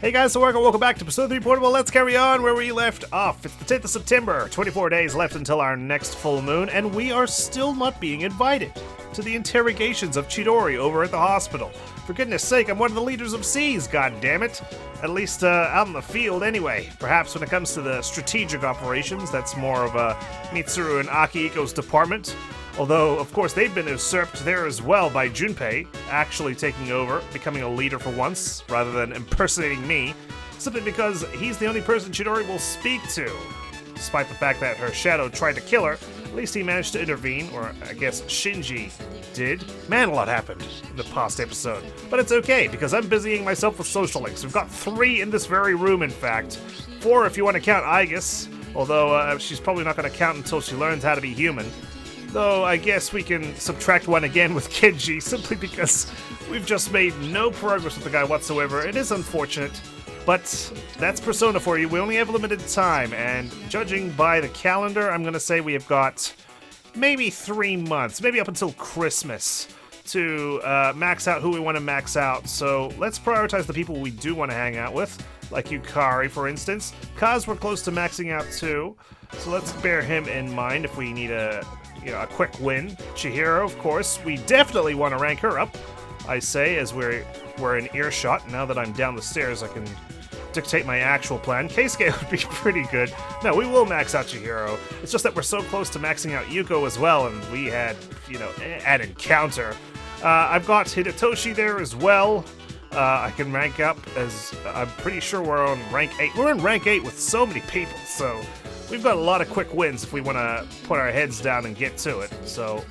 Hey guys, so welcome back to episode 3 Portable. Let's carry on where we left off. It's the 10th of September, 24 days left until our next full moon, and we are still not being invited to the interrogations of Chidori over at the hospital. For goodness sake, I'm one of the leaders of Seas, goddammit. At least out in the field anyway. Perhaps when it comes to the strategic operations, that's more of Mitsuru and Akihiko's department. Although, of course, they've been usurped there as well by Junpei, actually taking over, becoming a leader for once, rather than impersonating me, simply because he's the only person Chidori will speak to. Despite the fact that her shadow tried to kill her, at least he managed to intervene, or I guess Shinji did. Man, a lot happened in the past episode. But it's okay, because I'm busying myself with social links. We've got 3 in this very room, in fact. 4 if you want to count Aigis, although she's probably not going to count until she learns how to be human. Though I guess we can subtract 1 again with Kenji, simply because we've just made no progress with the guy whatsoever. It is unfortunate, but that's Persona for you. We only have limited time, and judging by the calendar, I'm going to say we have got maybe 3 months, maybe up until Christmas, to max out who we want to max out. So let's prioritize the people we do want to hang out with, like Yukari, for instance. Kaz, we're close to maxing out too, so let's bear him in mind if we need a quick win. Chihiro, of course, we definitely want to rank her up, I say, as we're in earshot. Now that I'm down the stairs, I can dictate my actual plan. Keisuke would be pretty good. No, we will max out Chihiro. It's just that we're so close to maxing out Yuko as well, and we had, an encounter. I've got Hidetoshi there as well. I can rank up, as I'm pretty sure we're on rank 8. We're in rank 8 with so many people, so we've got a lot of quick wins if we want to put our heads down and get to it. So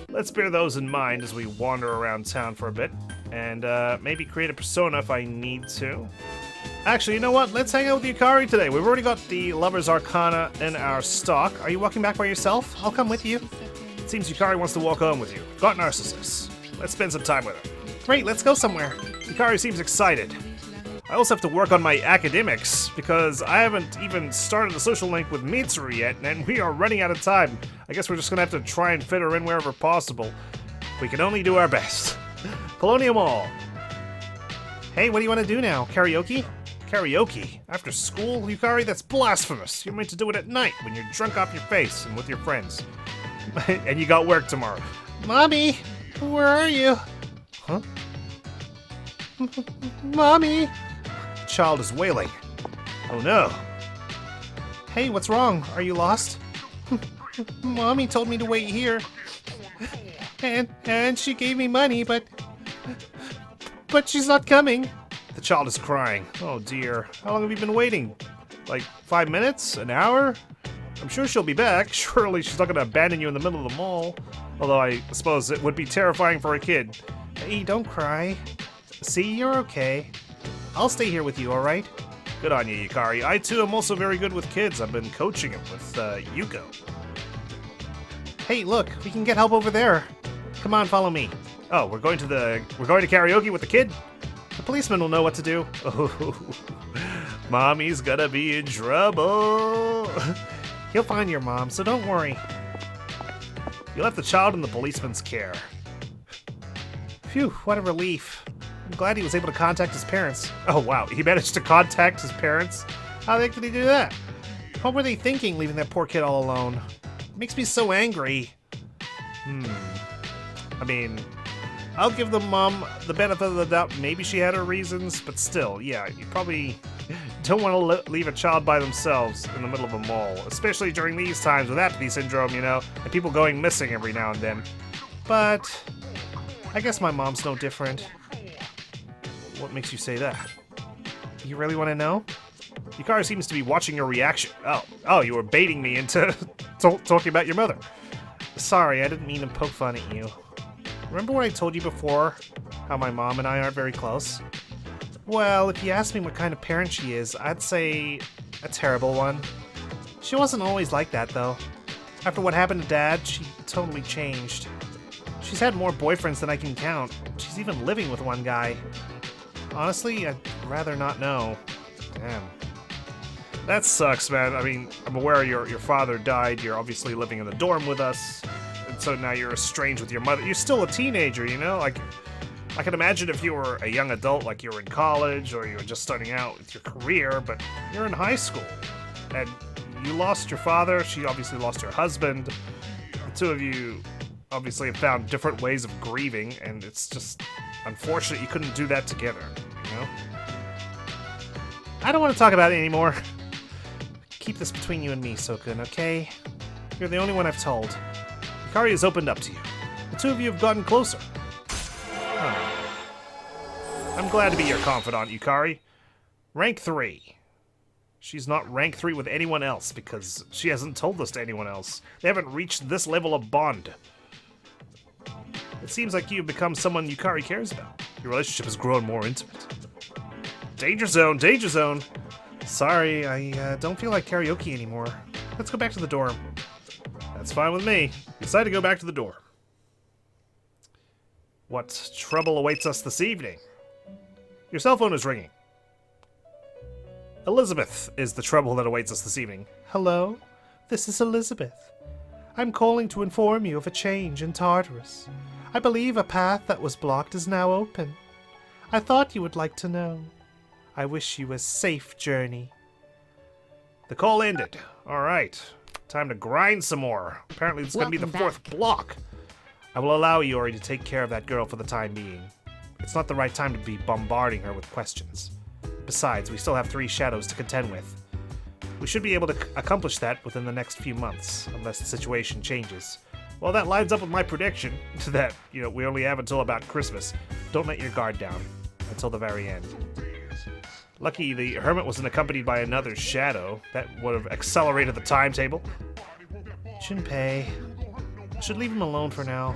let's bear those in mind as we wander around town for a bit, and maybe create a persona if I need to. Actually, you know what? Let's hang out with Yukari today. We've already got the Lover's Arcana in our stock. Are you walking back by yourself? I'll come with you. It seems Yukari wants to walk home with you. Got Narcissus. Let's spend some time with her. Great, let's go somewhere. Yukari seems excited. I also have to work on my academics, because I haven't even started the social link with Mitsuru yet, and we are running out of time. I guess we're just gonna have to try and fit her in wherever possible. We can only do our best. Polonium Mall. Hey, what do you want to do now? Karaoke? Karaoke? After school, Yukari? That's blasphemous. You're meant to do it at night, when you're drunk off your face and with your friends. And you got work tomorrow. Mommy, where are you? Huh? Mommy! The child is wailing. Oh no. Hey, what's wrong? Are you lost? Mommy told me to wait here. And she gave me money, but she's not coming. The child is crying. Oh dear. How long have you been waiting? Like 5 minutes? An hour? I'm sure she'll be back. Surely she's not going to abandon you in the middle of the mall. Although I suppose it would be terrifying for a kid. Hey, don't cry. See, you're okay. I'll stay here with you, alright? Good on you, Yukari. I too am also very good with kids. I've been coaching him with Yuko. Hey, look, we can get help over there. Come on, follow me. Oh, we're going to karaoke with the kid? The policeman will know what to do. Oh, Mommy's gonna be in trouble. He'll find your mom, so don't worry. You left the child in the policeman's care. Phew, what a relief. I'm glad he was able to contact his parents. Oh wow, he managed to contact his parents? How the heck did he do that? What were they thinking, leaving that poor kid all alone? It makes me so angry. I mean, I'll give the mom the benefit of the doubt. Maybe she had her reasons, but still, yeah, you probably don't want to leave a child by themselves in the middle of a mall, especially during these times with apathy syndrome, and people going missing every now and then. But I guess my mom's no different. What makes you say that? You really want to know? Yukari seems to be watching your reaction. Oh, you were baiting me into talking about your mother. Sorry, I didn't mean to poke fun at you. Remember what I told you before? How my mom and I aren't very close? Well, if you ask me what kind of parent she is, I'd say a terrible one. She wasn't always like that, though. After what happened to Dad, she totally changed. She's had more boyfriends than I can count. She's even living with one guy. Honestly, I'd rather not know. Damn. That sucks, man. I mean, I'm aware your father died. You're obviously living in the dorm with us. And so now you're estranged with your mother. You're still a teenager, Like, I can imagine if you were a young adult, like you were in college or you were just starting out with your career, but you're in high school and you lost your father, she obviously lost her husband. The two of you obviously have found different ways of grieving, and it's just unfortunate you couldn't do that together, you know? I don't want to talk about it anymore. Keep this between you and me, Sokun, okay? You're the only one I've told. Yukari has opened up to you. The two of you have gotten closer. Huh. I'm glad to be your confidant, Yukari. Rank 3. She's not rank 3 with anyone else because she hasn't told this to anyone else. They haven't reached this level of bond. It seems like you've become someone Yukari cares about. Your relationship has grown more intimate. Danger zone, danger zone. Sorry, I don't feel like karaoke anymore. Let's go back to the dorm. That's fine with me. Decide to go back to the dorm. What trouble awaits us this evening? Your cell phone is ringing. Elizabeth is the trouble that awaits us this evening. Hello, this is Elizabeth. I'm calling to inform you of a change in Tartarus. I believe a path that was blocked is now open. I thought you would like to know. I wish you a safe journey. The call ended. Alright, time to grind some more. Apparently it's going to be the fourth block. I will allow Iori to take care of that girl for the time being. It's not the right time to be bombarding her with questions. Besides, we still have 3 shadows to contend with. We should be able to accomplish that within the next few months, unless the situation changes. Well, that lines up with my prediction that, we only have until about Christmas. Don't let your guard down until the very end. Lucky the hermit wasn't accompanied by another shadow. That would have accelerated the timetable. Junpei. I should leave him alone for now.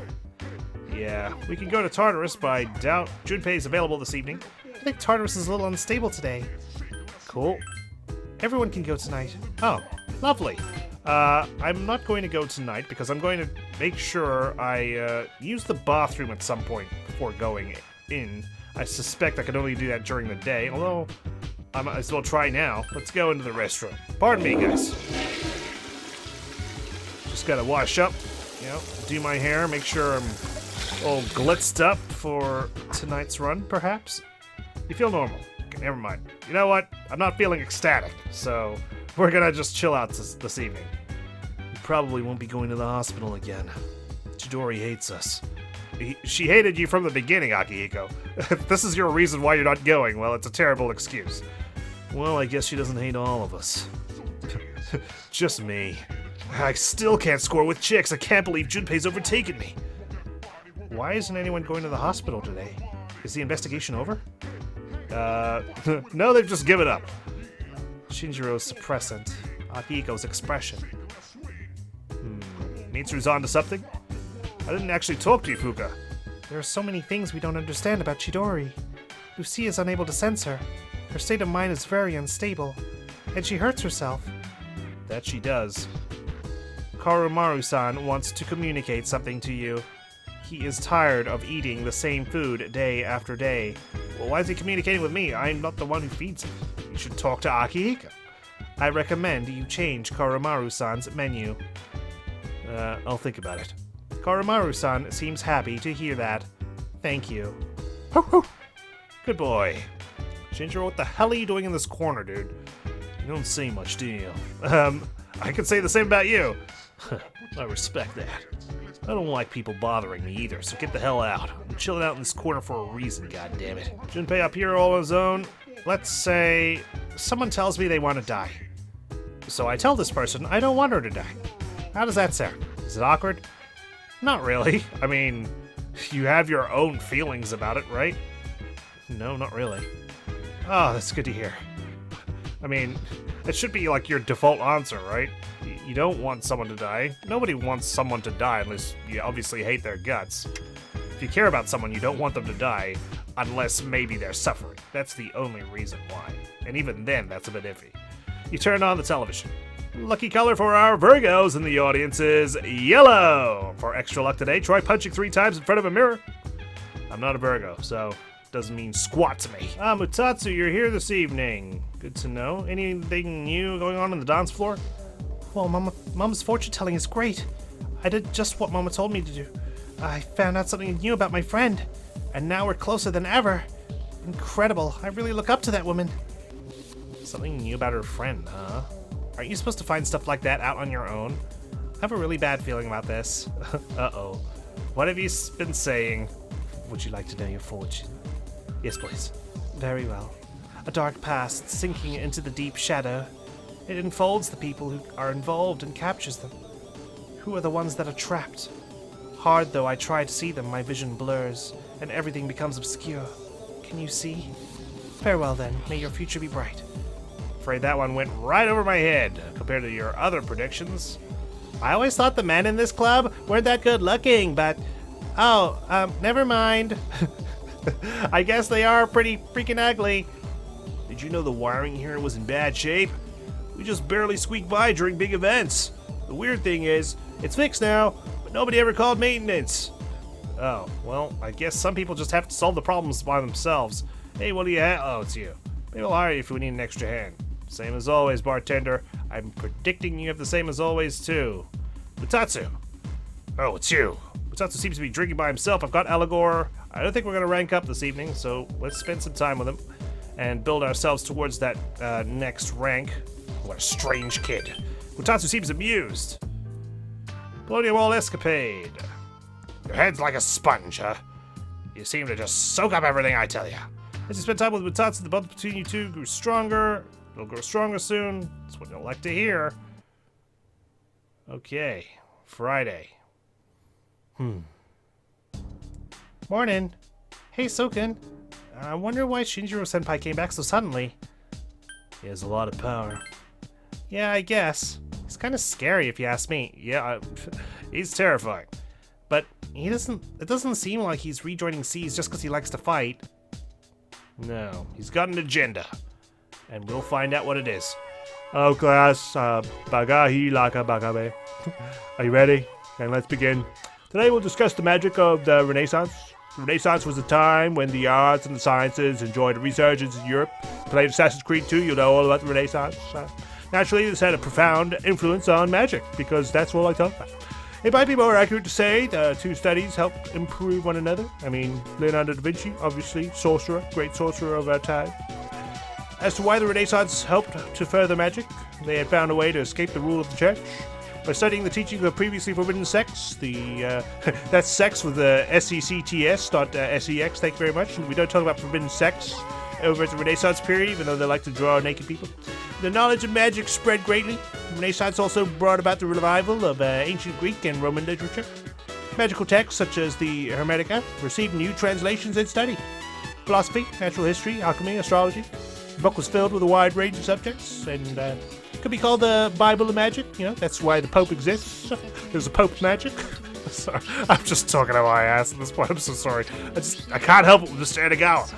Yeah, we can go to Tartarus, but I doubt Junpei's available this evening. I think Tartarus is a little unstable today. Cool. Everyone can go tonight. Oh, lovely. I'm not going to go tonight because I'm going to make sure I use the bathroom at some point before going in. I suspect I can only do that during the day, although I might as well try now. Let's go into the restroom. Pardon me, guys. Just gotta wash up, do my hair, make sure I'm all glitzed up for tonight's run, perhaps? You feel normal. Okay, never mind. You know what? I'm not feeling ecstatic, so we're gonna just chill out this evening. We probably won't be going to the hospital again. Chidori hates us. She hated you from the beginning, Akihiko. If this is your reason why you're not going, well, it's a terrible excuse. Well, I guess she doesn't hate all of us. Just me. I still can't score with chicks. I can't believe Junpei's overtaken me. Why isn't anyone going to the hospital today? Is the investigation over? No, they've just given up. Shinjiro's suppressant. Akihiko's expression. Mitsuru's on to something? I didn't actually talk to you, Fuka. There are so many things we don't understand about Chidori. Lucia is unable to sense her. Her state of mind is very unstable, and she hurts herself. That she does. Karumaru-san wants to communicate something to you. He is tired of eating the same food day after day. Well, why is he communicating with me? I'm not the one who feeds him. You should talk to Akihiko. I recommend you change Karumaru-san's menu. I'll think about it. Karumaru-san seems happy to hear that. Thank you. Good boy. Shinjiro, what the hell are you doing in this corner, dude? You don't say much, do you? I could say the same about you. I respect that. I don't like people bothering me either, so get the hell out. I'm chilling out in this corner for a reason, goddammit. Junpei up here all on his own. Let's say someone tells me they want to die. So I tell this person I don't want her to die. How does that sound? Is it awkward? Not really. I mean, you have your own feelings about it, right? No, not really. Oh, that's good to hear. I mean, it should be like your default answer, right? You don't want someone to die. Nobody wants someone to die unless you obviously hate their guts. If you care about someone, you don't want them to die unless maybe they're suffering. That's the only reason why. And even then, that's a bit iffy. You turn on the television. Lucky color for our Virgos in the audience is yellow. For extra luck today, try punching 3 times in front of a mirror. I'm not a Virgo, so doesn't mean squat to me. Mutatsu, you're here this evening. Good to know. Anything new going on the dance floor? Well, Mama's fortune telling is great. I did just what Mama told me to do. I found out something new about my friend. and now we're closer than ever. Incredible. I really look up to that woman. Something new about her friend, huh? Aren't you supposed to find stuff like that out on your own? I have a really bad feeling about this. Uh-oh. What have you been saying? Would you like to know your fortune? Yes, please. Very well. A dark past sinking into the deep shadow. It enfolds the people who are involved and captures them. Who are the ones that are trapped? Hard though I try to see them, my vision blurs, and everything becomes obscure. Can you see? Farewell then, may your future be bright. Afraid that one went right over my head, compared to your other predictions. I always thought the men in this club weren't that good looking, but... Oh, never mind. I guess they are pretty freaking ugly. Did you know the wiring here was in bad shape? We just barely squeaked by during big events. The weird thing is, it's fixed now, but nobody ever called maintenance. Oh, well, I guess some people just have to solve the problems by themselves. Hey, what do you have? Oh, it's you. Maybe I'll hire you if we need an extra hand. Same as always, bartender. I'm predicting you have the same as always, too. Mutatsu. Oh, it's you. Mutatsu seems to be drinking by himself. I've got Allegor. I don't think we're going to rank up this evening, so let's spend some time with him and build ourselves towards that next rank. What a strange kid. Mutatsu seems amused. Polonium Wall escapade. Your head's like a sponge, huh? You seem to just soak up everything I tell you. As you spend time with Mutatsu, the bond between you two grew stronger. It'll grow stronger soon. That's what you'll like to hear. Okay. Friday. Morning. Hey, Soken. I wonder why Shinjiro-senpai came back so suddenly. He has a lot of power. Yeah, I guess. He's kind of scary if you ask me. Yeah, he's terrifying. But it doesn't seem like he's rejoining C's just because he likes to fight. No, he's got an agenda. And we'll find out what it is. Hello, class. Bagahi laka bagabe. Are you ready? And let's begin. Today we'll discuss the magic of the Renaissance. The Renaissance was a time when the arts and the sciences enjoyed a resurgence in Europe. Played Assassin's Creed 2, you'll know all about the Renaissance. Naturally, this had a profound influence on magic, because that's what I talk about. It might be more accurate to say the two studies helped improve one another. I mean, Leonardo da Vinci, obviously, sorcerer, great sorcerer of our time. As to why the Renaissance helped to further magic, they had found a way to escape the rule of the church. By studying the teaching of previously forbidden sects, that's sex with the sects.sex, thank you very much. And we don't talk about forbidden sex over at the Renaissance period, even though they like to draw naked people. The knowledge of magic spread greatly. The Renaissance also brought about the revival of ancient Greek and Roman literature. Magical texts such as the Hermetica received new translations and study. Philosophy, natural history, alchemy, astrology. The book was filled with a wide range of subjects, and could be called the Bible of Magic. You know, that's why the Pope exists. There's a Pope's magic. Sorry, I'm just talking out my ass at this point. I'm so sorry. I can't help it with Mr. Edogawa.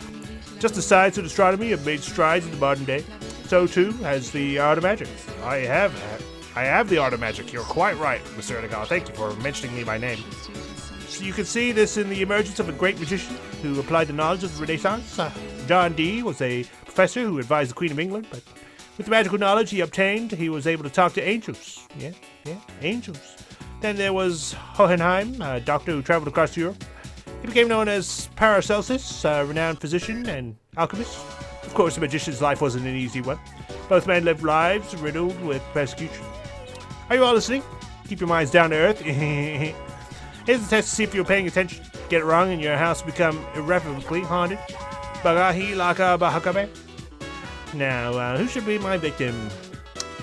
Just as science and astronomy have made strides in the modern day, so too has the art of magic. I have the art of magic. You're quite right, Mr. Edogawa. Thank you for mentioning me by name. So you can see this in the emergence of a great magician who applied the knowledge of the Renaissance. John Dee was a professor who advised the Queen of England, but with the magical knowledge he obtained, he was able to talk to angels. Yeah, angels. Then there was Hohenheim, a doctor who traveled across Europe. He became known as Paracelsus, a renowned physician and alchemist. Of course, a magician's life wasn't an easy one. Both men lived lives riddled with persecution. Are you all listening? Keep your minds down to earth. Here's a test to see if you're paying attention. Get it wrong and your house will become irrevocably haunted. Bagahi laka bahakabe. Now, who should be my victim?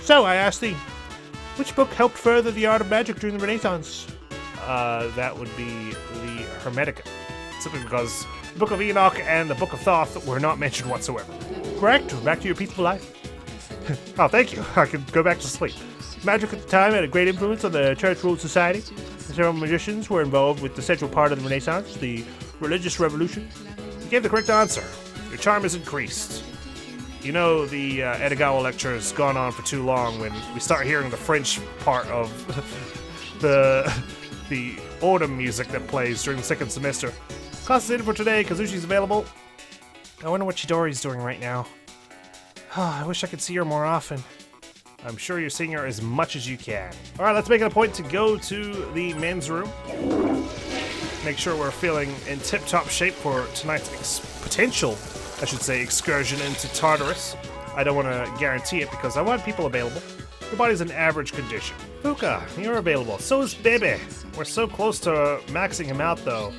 So, I asked thee, which book helped further the art of magic during the Renaissance? That would be the Hermetica. Simply because the Book of Enoch and the Book of Thoth were not mentioned whatsoever. Correct? Back to your peaceful life. Oh, thank you. I can go back to sleep. Magic at the time had a great influence on the church-ruled society. Several magicians were involved with the central part of the Renaissance, the religious revolution. You gave the correct answer. Your charm is increased. You know the Edogawa lecture has gone on for too long when we start hearing the French part of the autumn music that plays during the second semester. Class is in for today. Kazushi's available. I wonder what Chidori's doing right now. Oh, I wish I could see her more often. I'm sure you're seeing her as much as you can. Alright, let's make it a point to go to the men's room. make sure we're feeling in tip-top shape for tonight's potential, I should say, excursion into Tartarus. I don't want to guarantee it because I want people available. Your body's in average condition. Fuka, you're available. So is Bebe. We're so close to maxing him out, though.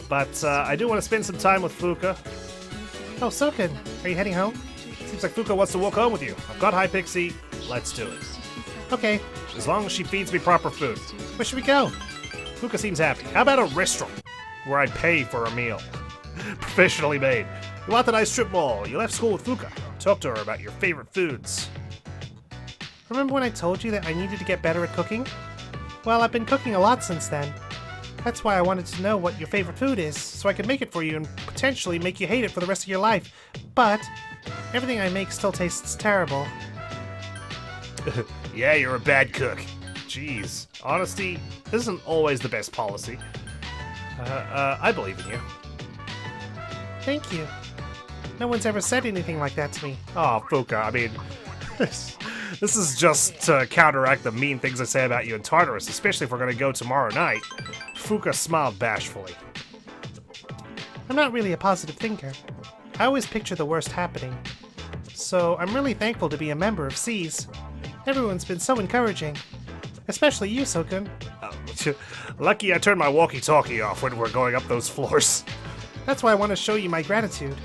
But I do want to spend some time with Fuka. Oh, Soken, are you heading home? Seems like Fuka wants to walk home with you. I've got Hypixie. Let's do it. Okay, as long as she feeds me proper food. Where should we go? Fuka seems happy. How about a restaurant where I pay for a meal? Professionally made. You want a nice strip mall. You left school with Fuka. Talk to her about your favorite foods. Remember when I told you that I needed to get better at cooking? Well, I've been cooking a lot since then. That's why I wanted to know what your favorite food is, so I could make it for you and potentially make you hate it for the rest of your life. But everything I make still tastes terrible. Yeah, you're a bad cook. Jeez. Honesty isn't always the best policy. I believe in you. Thank you. No one's ever said anything like that to me. Oh, Fuka, I mean, this is just to counteract the mean things I say about you in Tartarus, especially if we're going to go tomorrow night. Fuka smiled bashfully. I'm not really a positive thinker. I always picture the worst happening. So I'm really thankful to be a member of C's. Everyone's been so encouraging. Especially you, Sokun. Lucky I turned my walkie-talkie off when we're going up those floors. That's why I want to show you my gratitude.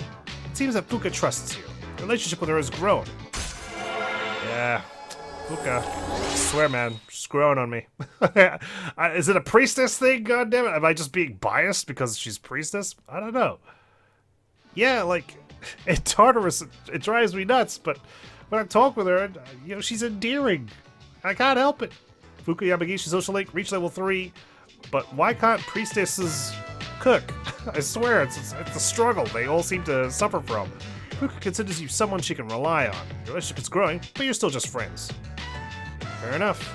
It seems that Fuka trusts you. The relationship with her has grown. Yeah, Fuka. I swear, man, she's growing on me. Is it a priestess thing? God damn it! Am I just being biased because she's priestess? I don't know. Yeah, like in Tartarus, it drives me nuts. But when I talk with her, you know, she's endearing. I can't help it. Fuka Yamagishi social link, reach level 3. But why can't priestesses cook? I swear, it's a struggle they all seem to suffer from. Fuka considers you someone she can rely on. Your relationship is growing, but you're still just friends. Fair enough.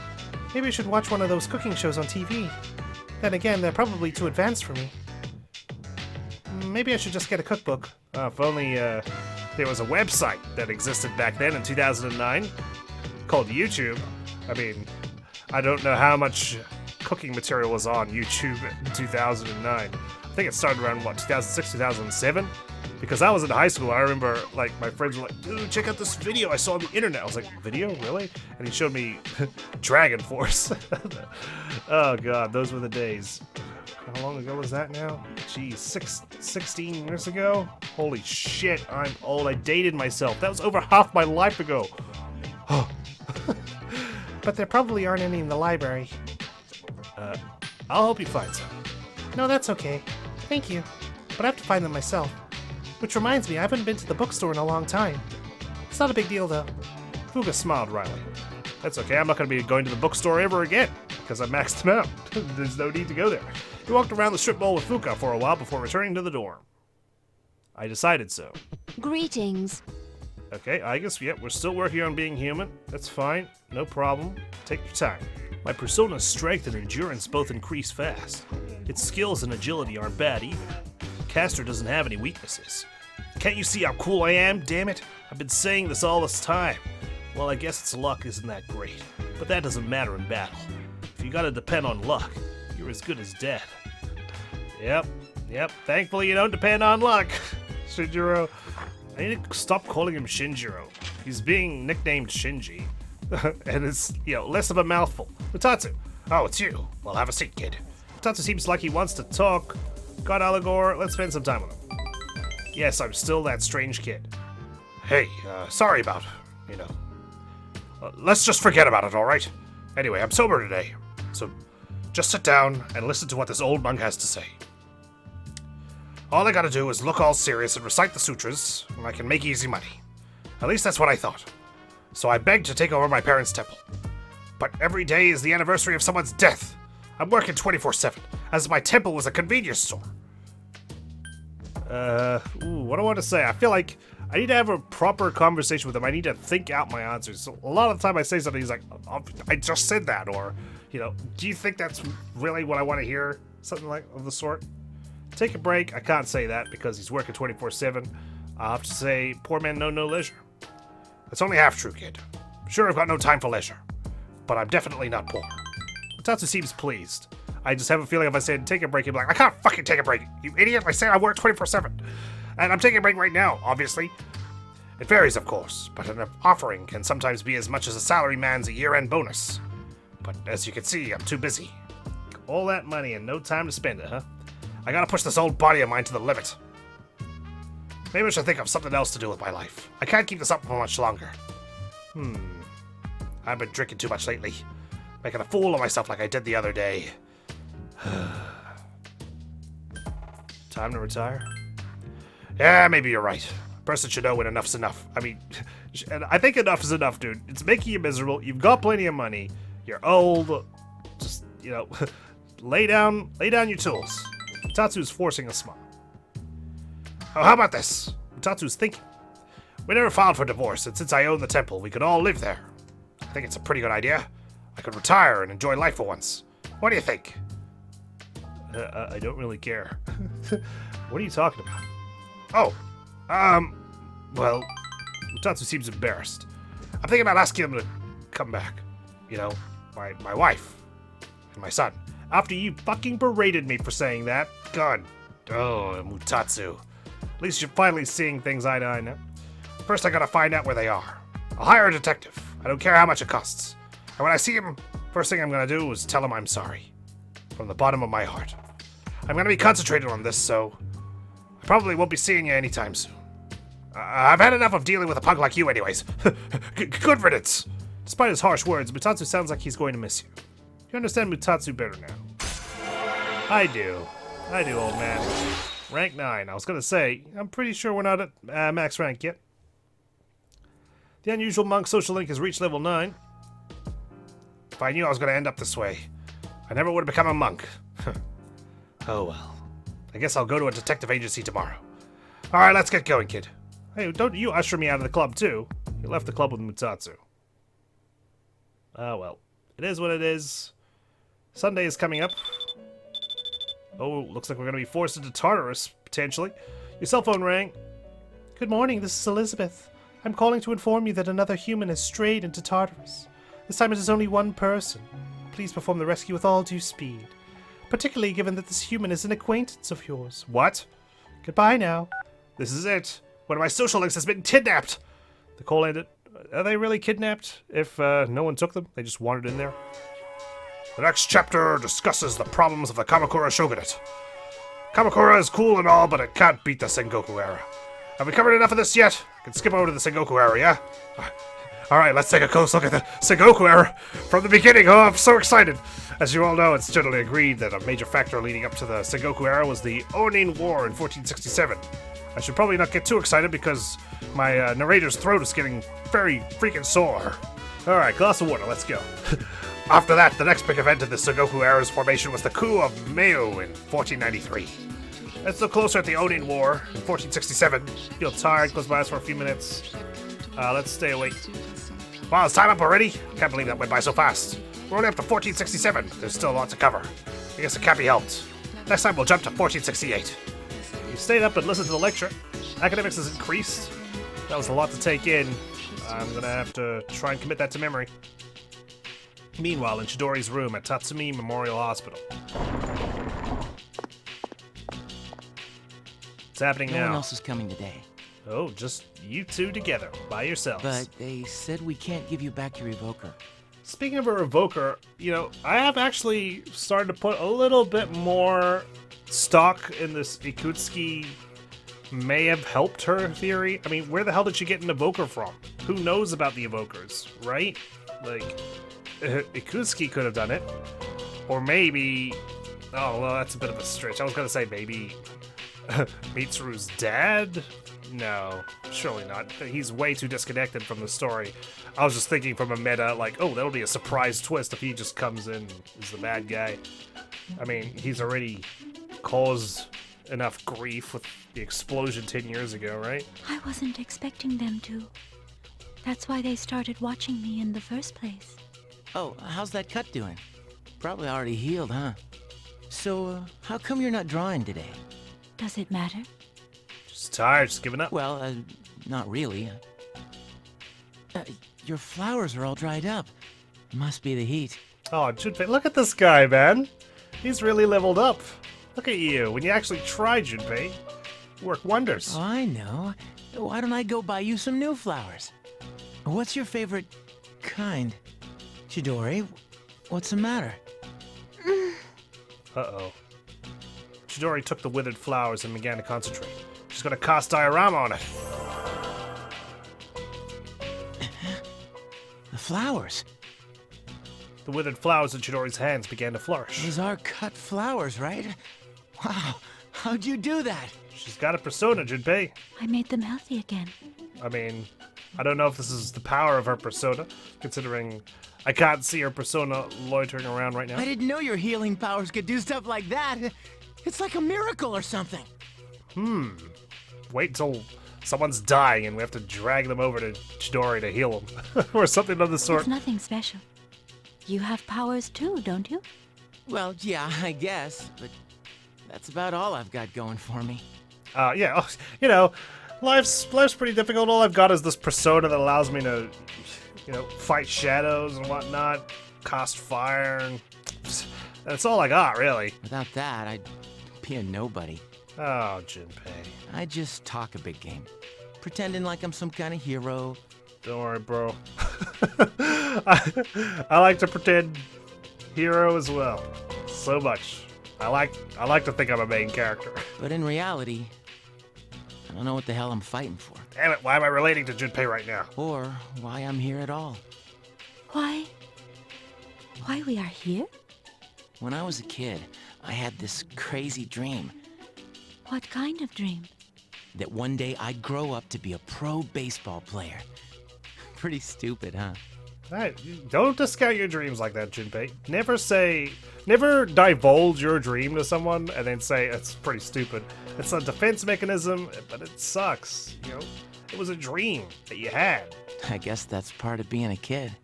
Maybe I should watch one of those cooking shows on TV. Then again, they're probably too advanced for me. Maybe I should just get a cookbook. If only there was a website that existed back then in 2009 called YouTube. I mean, I don't know how much cooking material was on YouTube in 2009. I think it started around, what, 2006, 2007? Because I was in high school, I remember, like, my friends were like, dude, check out this video I saw on the internet. I was like, video? Really? And he showed me Dragon Force. Oh, God, those were the days. How long ago was that now? Geez, 16 years ago? Holy shit, I'm old. I dated myself. That was over half my life ago. But there probably aren't any in the library. I'll help you find some. No, that's okay. Thank you. But I have to find them myself. Which reminds me, I haven't been to the bookstore in a long time. It's not a big deal, though. Fuga smiled wryly. That's okay, I'm not going to be going to the bookstore ever again, because I maxed them out. There's no need to go there. He walked around the strip mall with Fuka for a while before returning to the dorm. I decided so. Greetings. Okay, I guess, yeah, we're still working on being human. That's fine, no problem. Take your time. My persona's strength and endurance both increase fast. Its skills and agility aren't bad either. Caster doesn't have any weaknesses. Can't you see how cool I am, damn it? I've been saying this all this time. Well, I guess its luck isn't that great, but that doesn't matter in battle. If you gotta depend on luck, you're as good as dead. Yep, thankfully you don't depend on luck, Shinjiro. I need to stop calling him Shinjiro. He's being nicknamed Shinji, and it's, less of a mouthful. Utatsu. Oh, it's you. Well, have a seat, kid. Utatsu seems like he wants to talk. God, Allegor, let's spend some time with him. Yes, I'm still that strange kid. Hey, sorry about, let's just forget about it, alright? Anyway, I'm sober today, so just sit down and listen to what this old monk has to say. All I gotta do is look all serious and recite the sutras, and I can make easy money. At least that's what I thought. So I begged to take over my parents' temple. But every day is the anniversary of someone's death. I'm working 24/7, as my temple was a convenience store. What do I want to say? I feel like I need to have a proper conversation with him. I need to think out my answers. So a lot of the time I say something, he's like, I just said that, or, do you think that's really what I want to hear? Something like of the sort. Take a break. I can't say that because he's working 24/7. I'll have to say, poor man know no leisure. That's only half true, kid. Sure, I've got no time for leisure, but I'm definitely not poor. Utatsu seems pleased. I just have a feeling if I said take a break, he'd be like, I can't fucking take a break, you idiot. I said I work 24/7. And I'm taking a break right now, obviously. It varies, of course, but an offering can sometimes be as much as a salaryman's year-end bonus. But as you can see, I'm too busy. All that money and no time to spend it, huh? I gotta push this old body of mine to the limit. Maybe I should think of something else to do with my life. I can't keep this up for much longer. I've been drinking too much lately. Making a fool of myself like I did the other day. Time to retire? Yeah, maybe you're right. A person should know when enough's enough. I mean, I think enough is enough, dude. It's making you miserable. You've got plenty of money. You're old. Just, you know, lay down your tools. Tatsu's forcing a smile. Oh, how about this? Tatsu's thinking. We never filed for divorce, and since I own the temple, we could all live there. I think it's a pretty good idea. I could retire and enjoy life for once. What do you think? I don't really care. What are you talking about? Oh, well, Tatsu seems embarrassed. I'm thinking about asking him to come back. You know, my wife and my son. After you fucking berated me for saying that. God. Oh, Mutatsu. At least you're finally seeing things eye to eye now. First, I gotta find out where they are. I'll hire a detective. I don't care how much it costs. And when I see him, first thing I'm gonna do is tell him I'm sorry. From the bottom of my heart. I'm gonna be concentrated on this, so I probably won't be seeing you anytime soon. I've had enough of dealing with a punk like you anyways. Good riddance. Despite his harsh words, Mutatsu sounds like he's going to miss you. You understand Mutatsu better now. I do, old man. Rank 9. I was gonna say, I'm pretty sure we're not at max rank yet. The unusual monk social link has reached level 9. If I knew I was gonna end up this way, I never would have become a monk. Oh well. I guess I'll go to a detective agency tomorrow. Alright, let's get going, kid. Hey, don't you usher me out of the club too. You left the club with Mutatsu. Oh well. It is what it is. Sunday is coming up. Oh, looks like we're going to be forced into Tartarus, potentially. Your cell phone rang. Good morning, this is Elizabeth. I'm calling to inform you that another human has strayed into Tartarus. This time it is only one person. Please perform the rescue with all due speed. Particularly given that this human is an acquaintance of yours. What? Goodbye now. This is it. One of my social links has been kidnapped. The call ended. Are they really kidnapped? If no one took them, they just wandered in there. The next chapter discusses the problems of the Kamakura shogunate. Kamakura is cool and all, but it can't beat the Sengoku era. Have we covered enough of this yet? I can skip over to the Sengoku era, yeah? Alright, let's take a close look at the Sengoku era from the beginning. Oh, I'm so excited. As you all know, it's generally agreed that a major factor leading up to the Sengoku era was the Onin War in 1467. I should probably not get too excited because my narrator's throat is getting very freaking sore. Alright, glass of water, let's go. After that, the next big event in the Sengoku era's formation was the coup of Meio in 1493. Let's look closer at the Onin War in 1467. Feel tired, close my eyes for a few minutes. Let's stay awake. Wow, is time up already? Can't believe that went by so fast. We're only up to 1467. There's still a lot to cover. I guess it can't be helped. Next time we'll jump to 1468. You stayed up and listened to the lecture. Academics has increased. That was a lot to take in. I'm gonna have to try and commit that to memory. Meanwhile, in Chidori's room at Tatsumi Memorial Hospital. What's happening now? No one else is coming today. Oh, just you two together, by yourselves. But they said we can't give you back your evoker. Speaking of a revoker, you know, I have actually started to put a little bit more stock in this Ikutsuki may have helped her theory. I mean, where the hell did she get an evoker from? Who knows about the evokers, right? Like, Ikutsuki could have done it. Or maybe... Oh, well, that's a bit of a stretch. I was gonna say maybe Mitsuru's dad? No, surely not. He's way too disconnected from the story. I was just thinking from a meta, like, oh, that'll be a surprise twist if he just comes in and is the bad guy. I mean, he's already caused enough grief with the explosion 10 years ago, right? I wasn't expecting them to. That's why they started watching me in the first place. Oh, how's that cut doing? Probably already healed, huh? So, how come you're not drawing today? Does it matter? Just tired, just giving up. Well, not really. Your flowers are all dried up. Must be the heat. Oh, Junpei, look at this guy, man. He's really leveled up. Look at you. When you actually try, Junpei, you work wonders. Oh, I know. Why don't I go buy you some new flowers? What's your favorite kind? Chidori, what's the matter? Uh-oh. Chidori took the withered flowers and began to concentrate. She's gonna cast diorama on it. The flowers. The withered flowers in Chidori's hands began to flourish. These are cut flowers, right? Wow, how'd you do that? She's got a persona, Junpei. I made them healthy again. I mean, I don't know if this is the power of her persona, considering I can't see her persona loitering around right now. I didn't know your healing powers could do stuff like that. It's like a miracle or something. Wait till someone's dying and we have to drag them over to Chidori to heal them. Or something of the sort. It's nothing special. You have powers too, don't you? Well, yeah, I guess, but that's about all I've got going for me. Yeah, you know, life's pretty difficult. All I've got is this persona that allows me to, you know, fight shadows and whatnot, cast fire, and that's all I got, really. Without that, I'd be a nobody. Oh, Junpei. I just talk a big game, pretending like I'm some kind of hero. Don't worry, bro. I like to pretend hero as well. So much. I like to think I'm a main character. But in reality, I don't know what the hell I'm fighting for. Damn it, why am I relating to Junpei right now? Or why I'm here at all. Why we are here? When I was a kid, I had this crazy dream What kind of dream? that one day I'd grow up to be a pro baseball player. Pretty stupid, huh? Right, don't discount your dreams like that, Junpei. Never divulge your dream to someone and then say it's pretty stupid. It's a defense mechanism, but it sucks, you know? It was a dream that you had. I guess that's part of being a kid.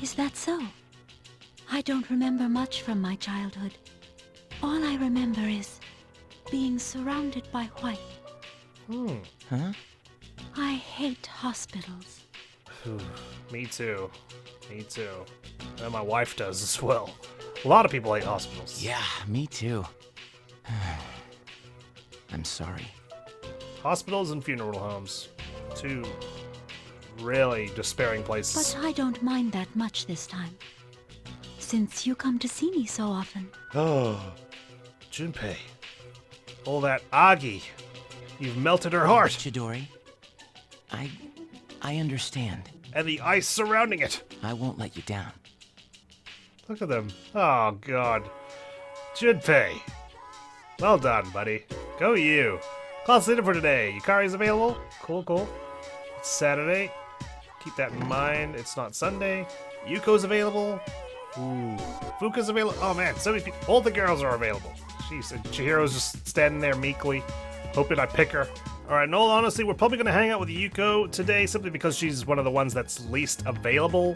Is that so? I don't remember much from my childhood. All I remember is being surrounded by white. Huh? I hate hospitals. Me too. Me too. And my wife does as well. A lot of people hate hospitals. Yeah, me too. I'm sorry. Hospitals and funeral homes. Two really despairing places. But I don't mind that much this time. Since you come to see me so often. Oh, Junpei. All that Agi. You've melted her heart. Chidori, I understand. And the ice surrounding it. I won't let you down. Look at them. Oh, God. Junpei. Well done, buddy. Go you. Class leader for today. Yukari's available. Cool. It's Saturday. Keep that in mind. It's not Sunday. Yuko's available. Ooh. Fuka's available. Oh, man. So many people. All the girls are available. Jeez. And Chihiro's just standing there meekly, hoping I pick her. Alright, in all honesty, we're probably going to hang out with Yuko today simply because she's one of the ones that's least available.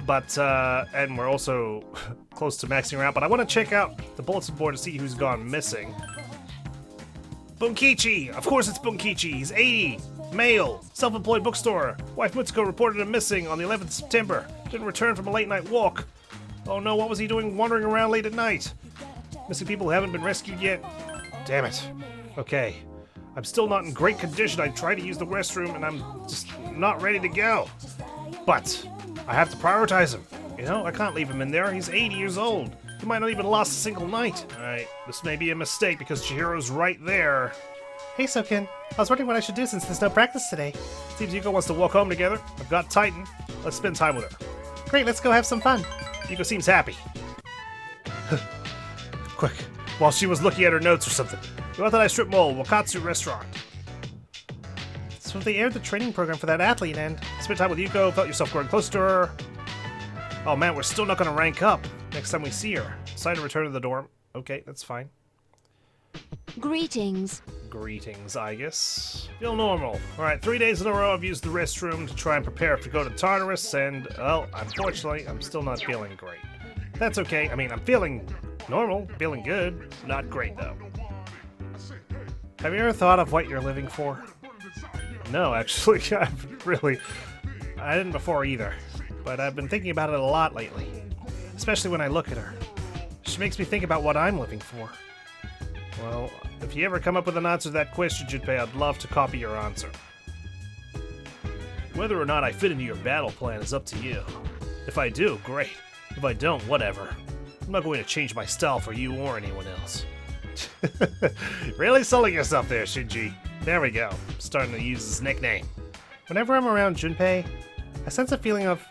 But, and we're also close to maxing her out. But I want to check out the bulletin board to see who's gone missing. Bunkichi! Of course it's Bunkichi. He's 80. Male. Self-employed bookstore. Wife Mutsuko reported him missing on the 11th of September. Didn't return from a late-night walk. Oh no, what was he doing wandering around late at night? Missing people who haven't been rescued yet. Damn it. Okay. I'm still not in great condition. I tried to use the restroom and I'm just not ready to go. But I have to prioritize him. You know, I can't leave him in there. He's 80 years old. He might not even last a single night. Alright, this may be a mistake because Chihiro's right there. Hey, Soken. I was wondering what I should do since there's no practice today. Seems Yuko wants to walk home together. I've got Titan. Let's spend time with her. Great, let's go have some fun. Yuko seems happy. Quick, while she was looking at her notes or something. We went to that strip mall, Wakatsu restaurant. So they aired the training program for that athlete and spent time with Yuko, felt yourself growing close to her. Oh man, we're still not gonna rank up next time we see her. Decide to return to the dorm. Okay, that's fine. Greetings. Greetings, I guess. Feel normal. Alright, 3 days in a row I've used the restroom to try and prepare to go to Tartarus, and, well, unfortunately, I'm still not feeling great. That's okay. I mean, I'm feeling normal, feeling good. Not great, though. Have you ever thought of what you're living for? No, actually, I didn't before either. But I've been thinking about it a lot lately. Especially when I look at her. She makes me think about what I'm living for. Well, if you ever come up with an answer to that question, Junpei, I'd love to copy your answer. Whether or not I fit into your battle plan is up to you. If I do, great. If I don't, whatever. I'm not going to change my style for you or anyone else. Really selling yourself there, Shinji. There we go. I'm starting to use his nickname. Whenever I'm around Junpei, I sense a feeling of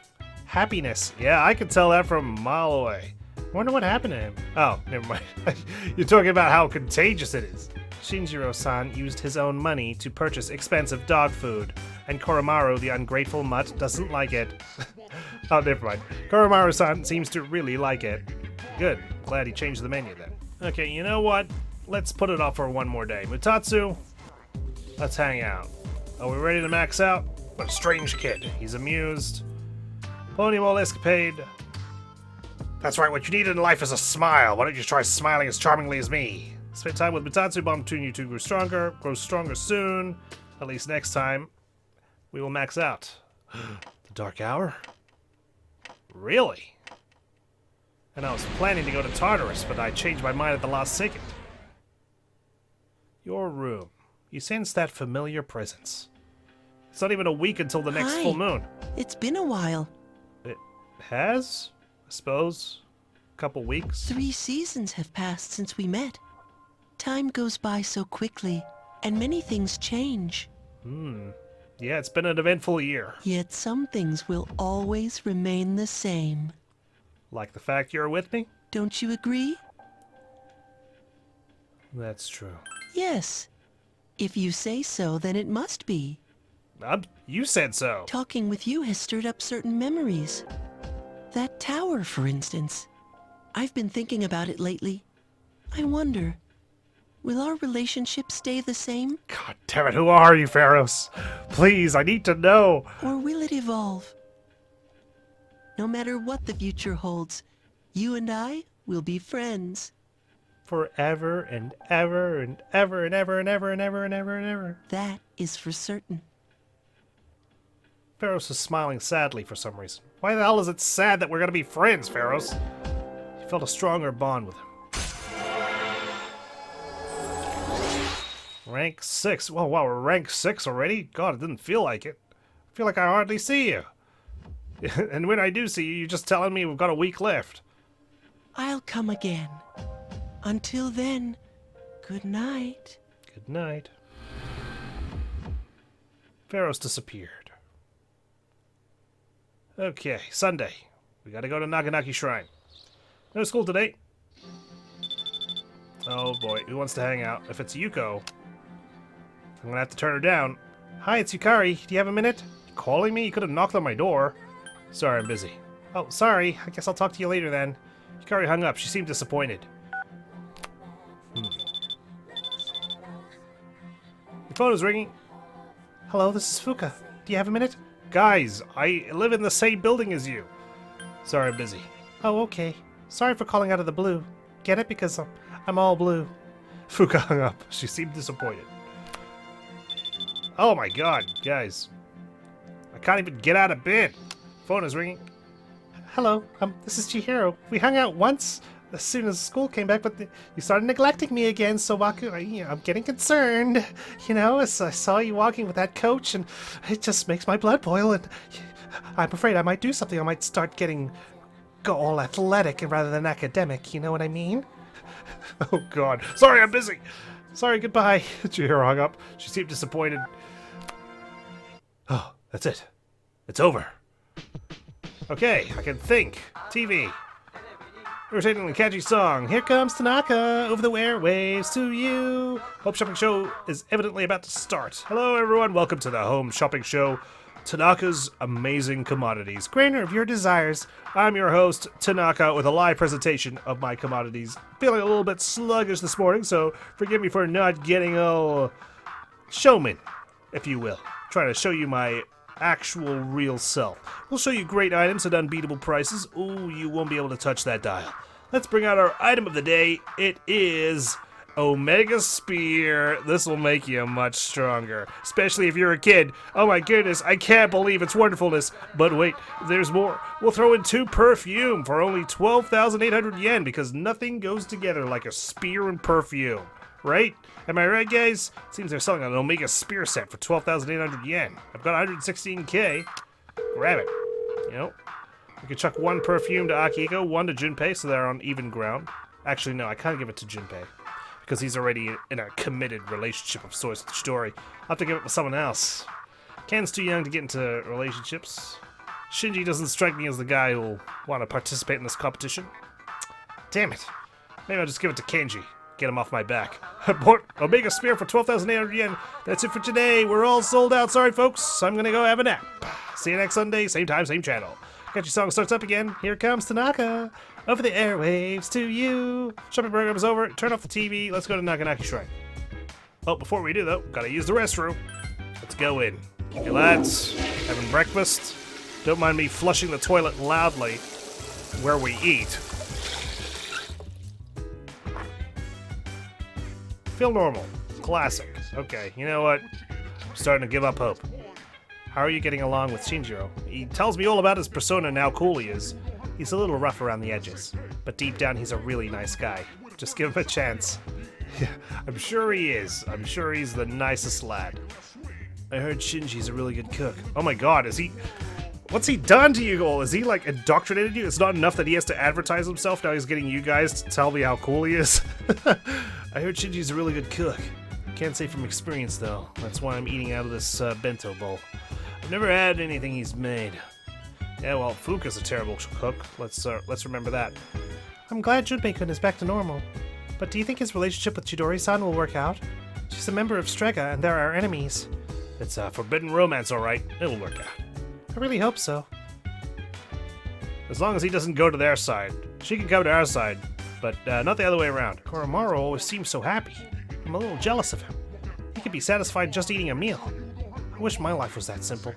happiness. Yeah, I could tell that from a mile away. I wonder what happened to him. Oh, never mind. You're talking about how contagious it is. Shinjiro-san used his own money to purchase expensive dog food, and Koromaru, the ungrateful mutt, doesn't like it. Oh, never mind. Koromaru-san seems to really like it. Good. Glad he changed the menu then. Okay, you know what? Let's put it off for one more day. Mutatsu, let's hang out. Are we ready to max out? What a strange kid. He's amused. Ponymole escapade. That's right, what you need in life is a smile. Why don't you try smiling as charmingly as me? Spend time with Mutatsu, bond between you two grow stronger soon. At least next time, we will max out. The Dark Hour? Really? And I was planning to go to Tartarus, but I changed my mind at the last second. Your room. You sense that familiar presence. It's not even a week until the next full moon. It's been a while. It has? I suppose. A couple weeks. 3 seasons have passed since we met. Time goes by so quickly, and many things change. Yeah, it's been an eventful year. Yet some things will always remain the same. Like the fact you're with me? Don't you agree? That's true. Yes. If you say so, then it must be. You said so. Talking with you has stirred up certain memories. That tower, for instance. I've been thinking about it lately. I wonder, will our relationship stay the same? God damn it, who are you, Pharos? Please, I need to know. Or will it evolve? No matter what the future holds, you and I will be friends. Forever and ever and ever and ever and ever and ever and ever and ever. That is for certain. Pharos is smiling sadly for some reason. Why the hell is it sad that we're gonna be friends, Pharos? You felt a stronger bond with him. Rank 6. Whoa, wow, we're rank 6 already? God, it didn't feel like it. I feel like I hardly see you. And when I do see you, you're just telling me we've got a week left. I'll come again. Until then, good night. Good night. Pharos disappeared. Okay, Sunday. We gotta go to Naganaki Shrine. No school today. Oh boy, who wants to hang out? If it's Yuko, I'm gonna have to turn her down. Hi, it's Yukari. Do you have a minute? You calling me? You could have knocked on my door. Sorry, I'm busy. Oh, sorry. I guess I'll talk to you later then. Yukari hung up. She seemed disappointed. Your phone is ringing. Hello, this is Fuka. Do you have a minute? Guys, I live in the same building as you. Sorry, I'm busy. Oh, okay. Sorry for calling out of the blue. Get it? Because I'm all blue. Fuka hung up. She seemed disappointed. Oh my god, guys. I can't even get out of bed. Phone is ringing. Hello, this is Chihiro. We hung out once as soon as school came back, but you started neglecting me again, So Waku. I'm getting concerned. You know, as I saw you walking with that coach, and it just makes my blood boil, and I'm afraid I might do something. I might start go all athletic rather than academic, you know what I mean? Oh god. Sorry, I'm busy. Sorry, goodbye. Chihiro hung up. She seemed disappointed. Oh, that's it. It's over. Okay, I can think. TV. Irritatingly catchy song. Here comes Tanaka over the airwaves to you. Home Shopping Show is evidently about to start. Hello, everyone. Welcome to the Home Shopping Show. Tanaka's amazing commodities. Granter of your desires. I'm your host, Tanaka, with a live presentation of my commodities. Feeling a little bit sluggish this morning, so forgive me for not getting all showman, if you will. Trying to show you my actual real self. We'll show you great items at unbeatable prices. Ooh, you won't be able to touch that dial. Let's bring out our item of the day. It is Omega Spear. This will make you much stronger, especially if you're a kid. Oh my goodness, I can't believe its wonderfulness. But wait, there's more. We'll throw in 2 perfume for only 12,800 yen because nothing goes together like a spear and perfume. Right? Am I right, guys? Seems they're selling an Omega Spear set for 12,800 yen. I've got 116k. Grab it. You know, we could chuck 1 perfume to Akihiko, 1 to Junpei, so they're on even ground. Actually, no, I can't give it to Junpei because he's already in a committed relationship of sorts with Chidori. I'll have to give it to someone else. Ken's too young to get into relationships. Shinji doesn't strike me as the guy who'll want to participate in this competition. Damn it. Maybe I'll just give it to Kenji. Get him off my back. Omega Spear for 12,800 yen. That's it for today. We're all sold out. Sorry, folks. I'm gonna go have a nap. See you next Sunday, same time, same channel. Catchy song starts up again. Here comes Tanaka. Over the airwaves to you. Shopping program is over. Turn off the TV. Let's go to Naganaki Shrine. Oh, before we do, though, gotta use the restroom. Let's go in. Hey, lads. Having breakfast? Don't mind me flushing the toilet loudly where we eat. Feel normal. Classic. Okay, you know what? I'm starting to give up hope. How are you getting along with Shinjiro? He tells me all about his persona and how cool he is. He's a little rough around the edges, but deep down he's a really nice guy. Just give him a chance. I'm sure he is. I'm sure he's the nicest lad. I heard Shinji's a really good cook. Oh my god, is he... What's he done to you all? Is he like indoctrinated you? It's not enough that he has to advertise himself, now he's getting you guys to tell me how cool he is? I heard Shinji's a really good cook. Can't say from experience though. That's why I'm eating out of this bento bowl. I've never had anything he's made. Yeah, well, Fuka's a terrible cook. Let's remember that. I'm glad Junpei-kun is back to normal. But do you think his relationship with Chidori-san will work out? She's a member of Strega, and they're our enemies. It's a forbidden romance, alright. It'll work out. I really hope so. As long as he doesn't go to their side. She can come to our side, but not the other way around. Koromaru always seems so happy. I'm a little jealous of him. He could be satisfied just eating a meal. I wish my life was that simple.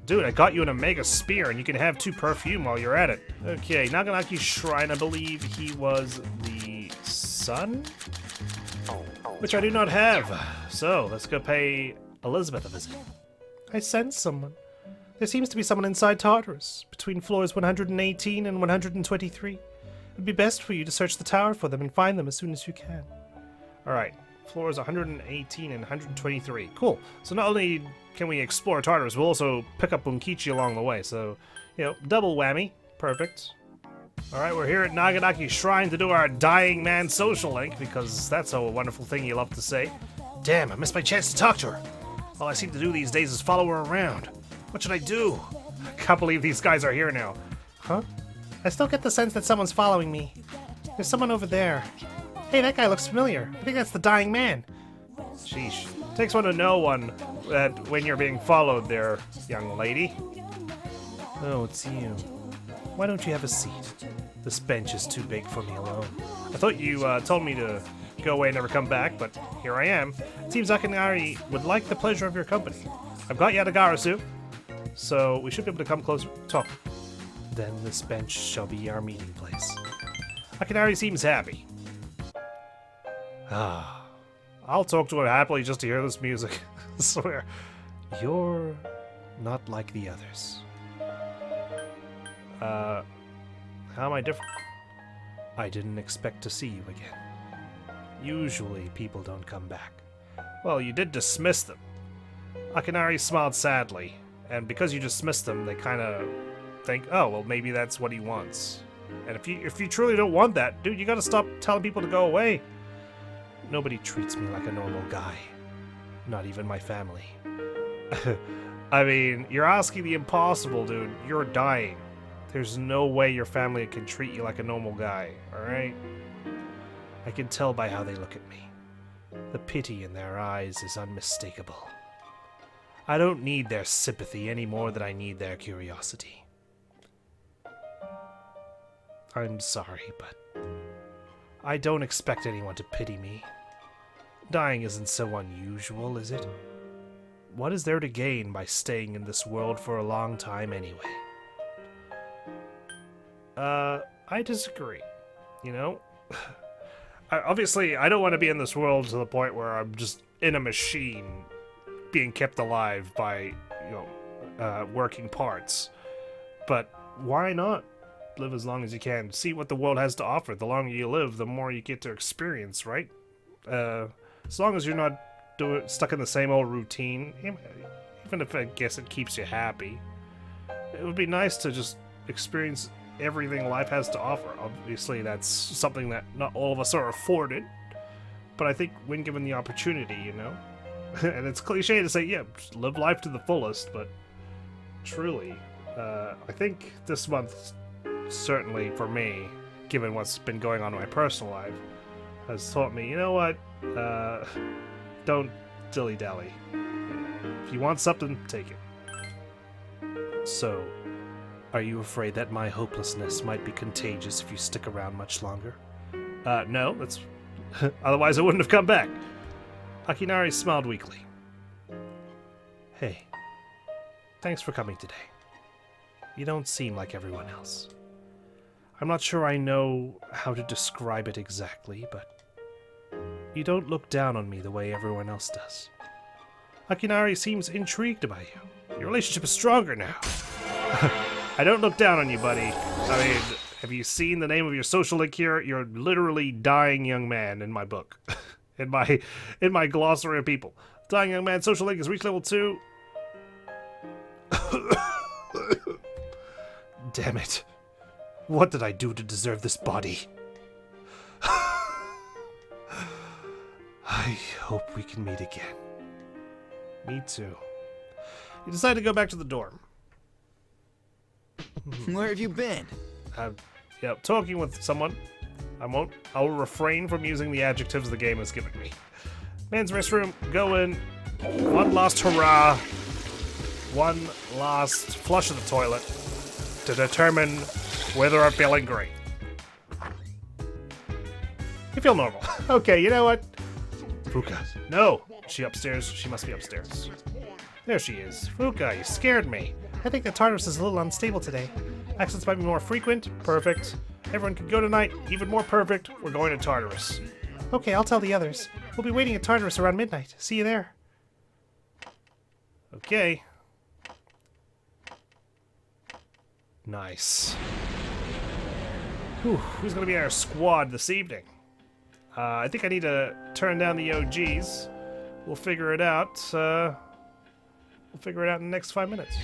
Dude, I got you an Omega Spear, and you can have 2 perfume while you're at it. Okay, Naganaki Shrine, I believe he was the son? Which I do not have. So, let's go pay Elizabeth a visit. I sense someone. There seems to be someone inside Tartarus, between floors 118 and 123. It'd be best for you to search the tower for them and find them as soon as you can. Alright, floors 118 and 123. Cool. So not only can we explore Tartarus, we'll also pick up Bunkichi along the way. So, you know, double whammy. Perfect. Alright, we're here at Naganaki Shrine to do our dying man social link, because that's a wonderful thing you love to say. Damn, I missed my chance to talk to her. All I seem to do these days is follow her around. What should I do? I can't believe these guys are here now. Huh? I still get the sense that someone's following me. There's someone over there. Hey, that guy looks familiar. I think that's the dying man. Sheesh. Takes one to know one that when you're being followed there, young lady. Oh, it's you. Why don't you have a seat? This bench is too big for me alone. I thought you told me to go away and never come back, but here I am. It seems Akinari would like the pleasure of your company. I've got Yatagarasu, so we should be able to come closer. Talk. Then this bench shall be our meeting place. Akinari seems happy. Ah, I'll talk to her happily just to hear this music. I swear. You're not like the others. How am I different? I didn't expect to see you again. Usually people don't come back. Well, you did dismiss them. Akinari smiled sadly, and because you dismissed them, they kind of think, oh, well, maybe that's what he wants. And if you truly don't want that, dude, you gotta stop telling people to go away. Nobody treats me like a normal guy. Not even my family. I mean, you're asking the impossible, dude. You're dying. There's no way your family can treat you like a normal guy, alright? I can tell by how they look at me. The pity in their eyes is unmistakable. I don't need their sympathy any more than I need their curiosity. I'm sorry, but I don't expect anyone to pity me. Dying isn't so unusual, is it? What is there to gain by staying in this world for a long time anyway? I disagree. You know? Obviously, I don't want to be in this world to the point where I'm just in a machine being kept alive by, working parts. But why not live as long as you can? See what the world has to offer. The longer you live, the more you get to experience, right? As long as you're not stuck in the same old routine, even if I guess it keeps you happy, it would be nice to just experience everything life has to offer. Obviously, that's something that not all of us are afforded, but I think when given the opportunity, and it's cliche to say, yeah, live life to the fullest, but truly, I think this month, certainly for me, given what's been going on in my personal life, has taught me, you know what, don't dilly-dally. If you want something, take it. So, are you afraid that my hopelessness might be contagious if you stick around much longer? No, that's... otherwise I wouldn't have come back. Akinari smiled weakly. Hey, thanks for coming today. You don't seem like everyone else. I'm not sure I know how to describe it exactly, but you don't look down on me the way everyone else does. Akinari seems intrigued by you. Your relationship is stronger now. I don't look down on you, buddy. I mean, have you seen the name of your social link here? You're literally dying young man in my book. in my glossary of people. Dying young man, social link is reach level 2. Damn it. What did I do to deserve this body? I hope we can meet again. Me too. You decide to go back to the dorm. Where have you been? Talking with someone. I'll refrain from using the adjectives the game has given me. Men's restroom, go in. One last hurrah. One last flush of the toilet to determine whether I'm feeling great. You feel normal. Okay, you know what? Fuka. No. She upstairs? She must be upstairs. There she is. Fuka, you scared me. I think the TARDIS is a little unstable today. Accidents might be more frequent. Perfect. Everyone can go tonight. Even more perfect. We're going to TARDIS. Okay, I'll tell the others. We'll be waiting at TARDIS around midnight. See you there. Okay. Nice. Whew, who's going to be our squad this evening? I think I need to turn down the OGs. We'll figure it out. We'll figure it out in the next 5 minutes.